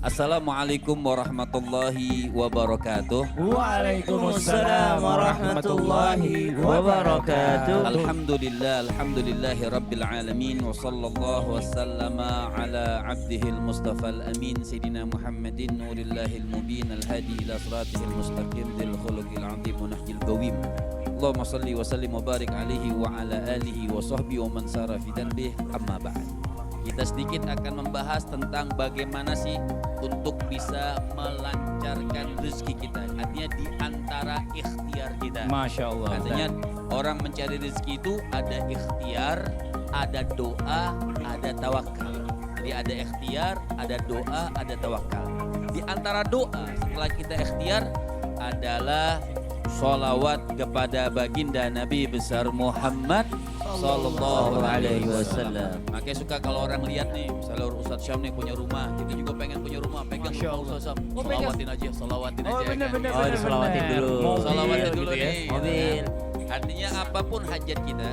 Assalamualaikum warahmatullahi wabarakatuh. Waalaikumsalam warahmatullahi wabarakatuh. Alhamdulillahi rabbil alamin. Wa sallallahu wasallama ala abdihil mustafal amin Sayyidina Muhammadin nurillahil mubin al-hadi ila siratihil mustaqim dil khuluqil azim wa nahjil qawim. Allahumma salli wa sallim wa barik alaihi wa ala alihi wa sahbihi wa man sara fi darbih, amma ba'd. Kita sedikit akan membahas tentang bagaimana sih untuk bisa melancarkan rezeki kita. Artinya di antara ikhtiar kita. Masya Allah. Katanya orang mencari rezeki itu ada ikhtiar, ada doa, ada tawakal. Jadi ada ikhtiar, ada doa, ada tawakal. Di antara doa setelah kita ikhtiar adalah sholawat kepada baginda Nabi besar Muhammad Sallallahu Alaihi Wasallam. Makanya suka kalau orang lihat nih, misalnya Ustadz Syam nih punya rumah, kita juga pengen punya rumah, pegang rumah Ustadz Syam, salawatin aja Bener, kan. salawatin dulu. Salawatin dulu gitu ya. nih. Mobil. Artinya apapun hajat kita,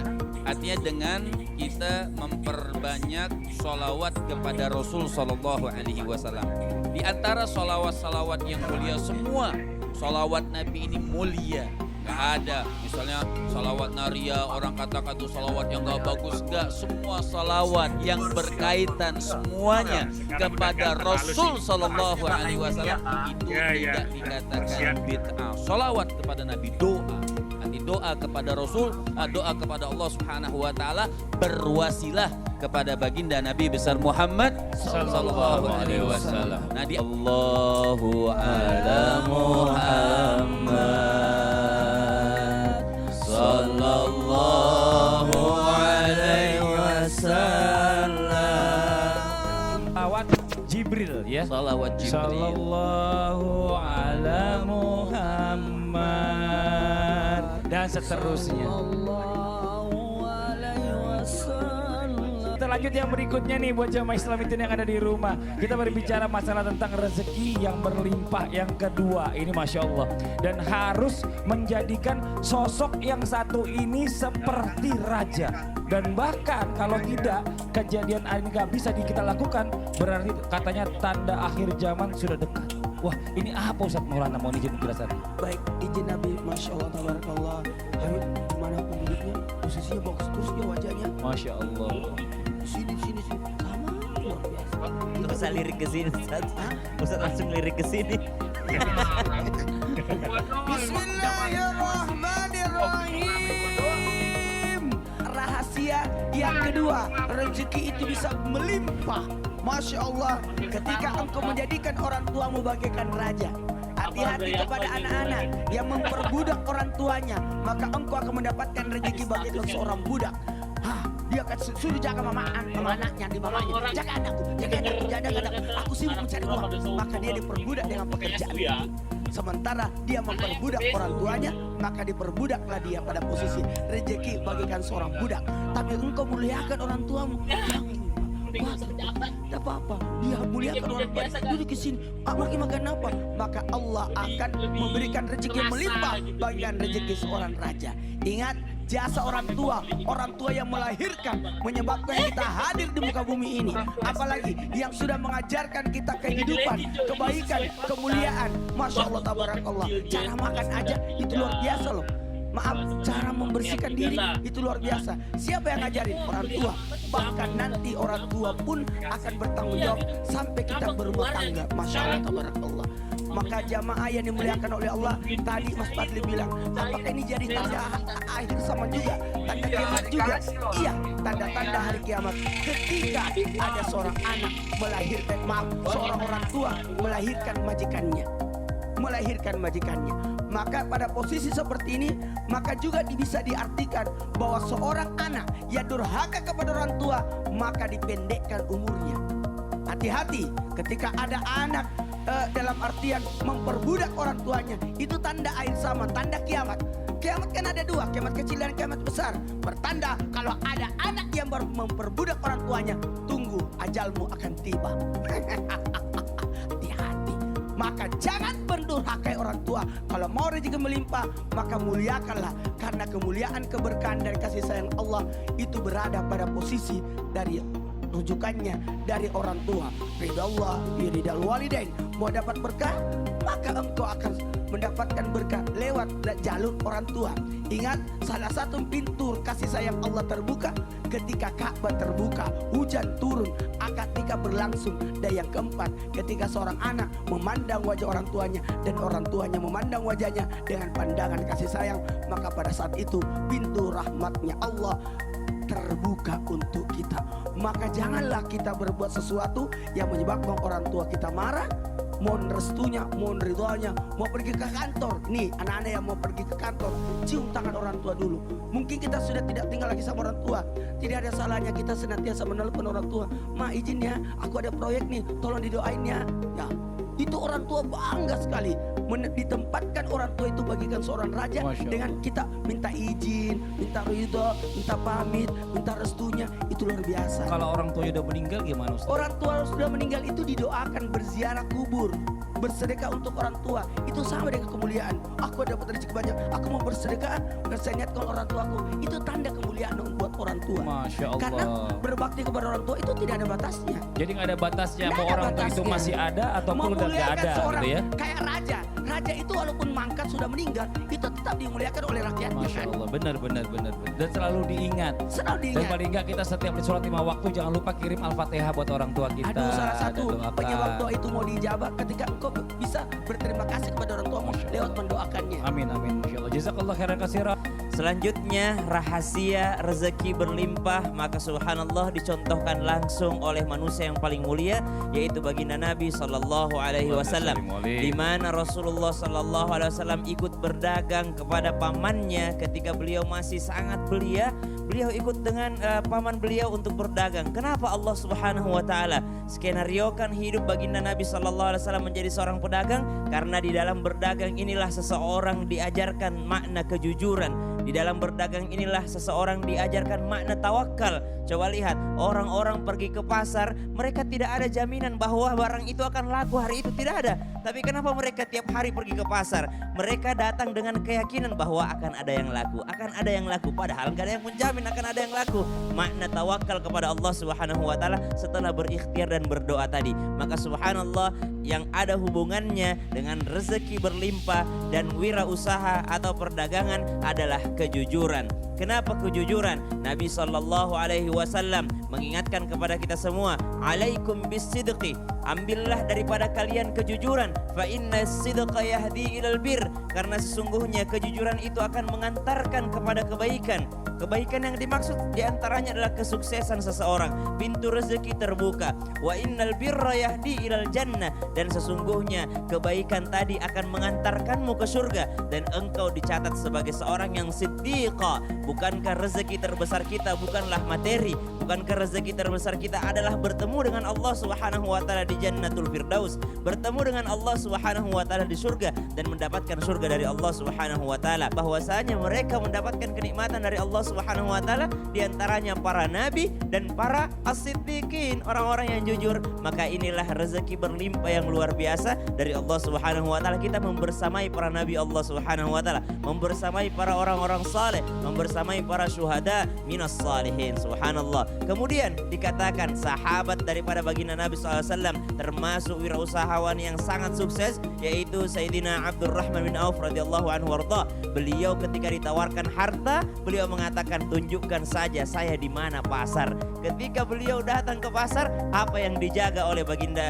artinya dengan kita memperbanyak sholawat kepada Rasul Sallallahu Alaihi Wasallam. Di antara sholawat-sholawat yang mulia semua, sholawat Nabi ini mulia. Gak ada misalnya salawat naria, orang katakan itu salawat yang gak bagus. Gak, semua salawat yang berkaitan semuanya kepada Rasul Sallallahu Alaihi Wasallam itu tidak dikatakan bid'ah. Salawat kepada Nabi, doa, nanti doa kepada Rasul, doa kepada Allah Subhanahu Wa Taala, berwasilah kepada baginda Nabi besar Muhammad Sallallahu Alaihi Wasallam. Nah, di Allahu ala Muhammad Sallallahu Alaihi Wasallam. Salawat Jibril ya. Salawat Jibril. Sallallahu ala Muhammad dan seterusnya. Kita lanjut yang berikutnya nih buat jamaah Islam itu yang ada di rumah. Kita berbicara masalah tentang rezeki yang berlimpah yang kedua. Ini Masya Allah. Dan harus menjadikan sosok yang satu ini seperti raja. Dan bahkan kalau tidak kejadian ini gak bisa kita lakukan, berarti katanya tanda akhir zaman sudah dekat. Wah, ini apa Ustaz Maulana, mau izin penjelasan? Baik, izin Nabi, Masya Allah, tabarakallah. Habib, mana pemiliknya? Posisinya bagus terus dia wajahnya. Masya Allah. Sini. Sama, luar biasa. Nggak usah lirik ke sini, Ustaz. Ustaz langsung lirik ke sini. Bismillahirrahmanirrahim. Rahasia yang kedua, rezeki itu bisa melimpah. Masya Allah, ketika engkau menjadikan orang tuamu bagaikan raja. Hati-hati kepada anak-anak yang memperbudak orang tuanya, maka engkau akan mendapatkan rezeki bagaikan seorang budak. Dia akan suruh jaga anaknya, di mamanya. Jaga anakku. Aku sibuk mencari uang. Maka dia diperbudak dengan pekerjaan. Sementara dia memperbudak orang tuanya, maka diperbudaklah dia pada posisi rezeki bagaikan seorang budak. Tapi engkau muliakan orang tuamu. Tidak apa-apa, dia muliakan orang tua. Duduk ke sini, makan apa? Maka Allah akan memberikan rezeki melimpah bagian rezeki seorang raja. Ingat, jasa orang tua yang melahirkan menyebabkan kita hadir di muka bumi ini. Apalagi yang sudah mengajarkan kita kehidupan, kebaikan, kemuliaan. Masya Allah, tabarakallah. Cara makan aja itu luar biasa loh. Maaf, cara membersihkan diri itu luar biasa. Siapa yang ngajarin? Orang tua. Bahkan nanti orang tua pun akan bertanggung jawab sampai kita berumah tangga. Masya Allah, tabarakallah. Maka jamaah yang dimuliakan oleh Allah, tadi Mas Fadli bilang, apakah ini jadi tanda akhir zaman juga, tanda kiamat juga? Iya, tanda-tanda hari kiamat. Ketika ada seorang anak seorang orang tua melahirkan majikannya. Maka pada posisi seperti ini, maka juga bisa diartikan bahwa seorang anak yang durhaka kepada orang tua, maka dipendekkan umurnya. Hati-hati ketika ada anak dalam artian memperbudak orang tuanya, itu tanda akhir zaman, tanda kiamat. Kiamat kan ada dua, kiamat kecil dan kiamat besar. Bertanda kalau ada anak yang memperbudak orang tuanya, tunggu ajalmu akan tiba. Hati-hati. Maka jangan mendurhakai orang tua. Kalau mau rezeki melimpah, maka muliakanlah. Karena kemuliaan, keberkahan dan kasih sayang Allah itu berada pada posisi dari rujukannya dari orang tua. Ridha Allah, ridal walidain. Mau dapat berkah, maka engkau akan mendapatkan berkah lewat jalur orang tua. Ingat, salah satu pintu kasih sayang Allah terbuka ketika Ka'bah terbuka, hujan turun, akad nikah berlangsung. Dan yang keempat, ketika seorang anak memandang wajah orang tuanya dan orang tuanya memandang wajahnya dengan pandangan kasih sayang, maka pada saat itu pintu rahmatnya Allah terbuka untuk kita. Maka janganlah kita berbuat sesuatu yang menyebabkan orang tua kita marah, mohon restunya, mohon ridhonya. Mau pergi ke kantor, nih anak-anak yang mau pergi ke kantor, cium tangan orang tua dulu. Mungkin kita sudah tidak tinggal lagi sama orang tua, tidak ada salahnya kita senantiasa menelpon orang tua. Ma, izin ya, aku ada proyek nih, tolong didoain ya. Ya, itu orang tua bangga sekali ditempatkan orang tua itu bagikan seorang raja dengan kita minta izin, minta ridho, minta pamit, minta restunya. Itu luar biasa. Kalau orang tuanya udah meninggal gimana Ustaz? Orang tua sudah meninggal itu didoakan, berziarah kubur, bersedekah untuk orang tua. Itu sama dengan kemuliaan. Aku dapat rezeki banyak, aku mau bersedekah, saya niatkan orang tua aku. Itu tanda kemuliaan buat orang tua. Masya Allah. Karena berbakti kepada orang tua itu tidak ada batasnya. Jadi nggak ada batasnya, Nggak mau ada orang tua itu batasnya. masih ada ataupun udah nggak Memuliakan ada seorang gitu ya. kayak raja. Raja itu walaupun mangkat sudah meninggal, itu tetap dimuliakan oleh rakyatnya. Masya Allah, benar. Dan selalu diingat. Selalu Dan diingat. paling enggak kita setiap di sholat 5 waktu jangan lupa kirim Al-Fatihah buat orang tua kita. Aduh, salah satu dan doakan. penyebab doa itu mau dijabah ketika engkau bisa berterima kasih kepada orang tuamu lewat mendoakannya. Amin. Masya Allah. Jazakallah khairan katsira. Selanjutnya rahasia rezeki berlimpah, maka subhanallah dicontohkan langsung oleh manusia yang paling mulia, yaitu baginda Nabi sallallahu alaihi wasallam, di mana Rasulullah sallallahu alaihi wasallam ikut berdagang kepada pamannya ketika beliau masih sangat belia. Beliau ikut dengan paman beliau untuk berdagang. Kenapa Allah Subhanahu wa taala skenariokan hidup baginda Nabi sallallahu alaihi wasallam menjadi seorang pedagang? Karena di dalam berdagang inilah seseorang diajarkan makna kejujuran. Di dalam berdagang inilah seseorang diajarkan makna tawakal. Coba lihat, orang-orang pergi ke pasar, mereka tidak ada jaminan bahwa barang itu akan laku hari itu, tidak ada. Tapi kenapa mereka tiap hari pergi ke pasar? Mereka datang dengan keyakinan bahwa akan ada yang laku, padahal gak ada yang menjamin akan ada yang laku. Makna tawakal kepada Allah Subhanahu wa taala setelah berikhtiar dan berdoa tadi. Maka subhanallah, yang ada hubungannya dengan rezeki berlimpah dan wirausaha atau perdagangan adalah kejujuran. Kenapa kejujuran? Nabi sallallahu alaihi wasallam mengingatkan kepada kita semua, alaikum bisidqi, ambillah daripada kalian kejujuran, fa inna sidqa yahdi ilal bir, karena sesungguhnya kejujuran itu akan mengantarkan kepada kebaikan. Kebaikan yang dimaksud diantaranya adalah kesuksesan seseorang, pintu rezeki terbuka. Wa innal birra yahdi ilal jannah, dan sesungguhnya kebaikan tadi akan mengantarkanmu ke surga dan engkau dicatat sebagai seorang yang siddiqa. Bukankah rezeki terbesar kita bukanlah materi? Bukankah rezeki terbesar kita adalah bertemu dengan Allah Subhanahu wa taala di Jannatul Firdaus, bertemu dengan Allah Subhanahu wa taala di surga dan mendapatkan surga dari Allah Subhanahu wa taala? Bahwasanya mereka mendapatkan kenikmatan dari Allah Subhanahu wa taala, di antaranya para nabi dan para as-siddiqin, orang-orang yang jujur. Maka inilah rezeki berlimpah yang luar biasa dari Allah Subhanahu wa taala. Kita membersamai para nabi Allah Subhanahu wa taala, membersamai para orang-orang saleh, membersamai para syuhada minas salihin. Subhanallah. Kemudian dikatakan sahabat daripada baginda Nabi SAW, termasuk wirausahawan yang sangat sukses, yaitu Sayyidina Abdurrahman bin Auf radhiyallahu anhu warda. Beliau ketika ditawarkan harta, beliau mengatakan, tunjukkan saja saya di mana pasar. Ketika beliau datang ke pasar, apa yang dijaga oleh baginda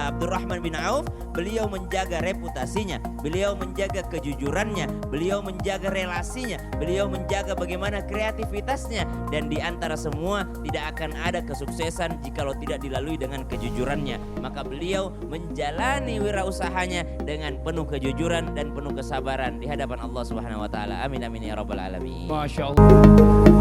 Abdurrahman bin Auf? Beliau menjaga reputasinya, beliau menjaga kejujurannya, beliau menjaga relasinya, beliau menjaga bagaimana kreativitasnya, dan di antara semua tidak akan ada kesuksesan jikalau tidak dilalui dengan kejujurannya. Maka beliau menjalani wirausahanya dengan penuh kejujuran dan penuh kesabaran di hadapan Allah Subhanahu wa taala. Amin amin ya rabbal alamin. Masya Allah.